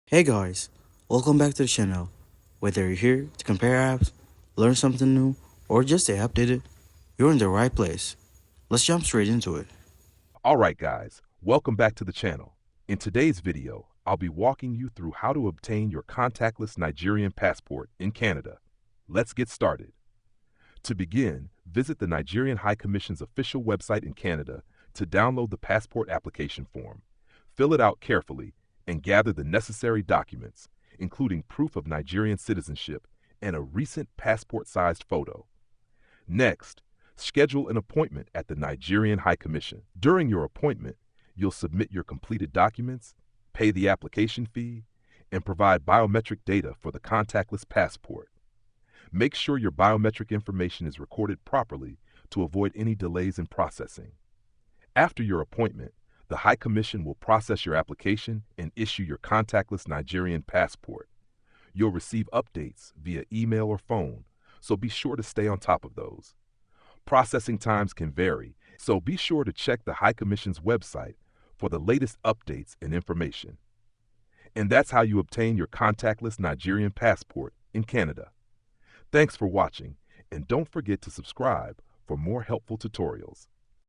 Hey guys, welcome back to the channel. Whether you're here to compare apps, learn something new, or just stay updated, you're in the right place. Let's jump straight into it. Alright guys, welcome back to the channel. In today's video, I'll be walking you through how to obtain your contactless Nigerian passport in Canada. Let's get started. To begin, visit the Nigerian High Commission's official website in Canada to download the passport application form. Fill it out carefully and gather the necessary documents, including proof of Nigerian citizenship and a recent passport-sized photo. Next, schedule an appointment at the Nigerian High Commission. During your appointment, you'll submit your completed documents, pay the application fee, and provide biometric data for the contactless passport. Make sure your biometric information is recorded properly to avoid any delays in processing. After your appointment, the High Commission will process your application and issue your contactless Nigerian passport. You'll receive updates via email or phone, so be sure to stay on top of those. Processing times can vary, so be sure to check the High Commission's website for the latest updates and information. And that's how you obtain your contactless Nigerian passport in Canada. Thanks for watching, and don't forget to subscribe for more helpful tutorials.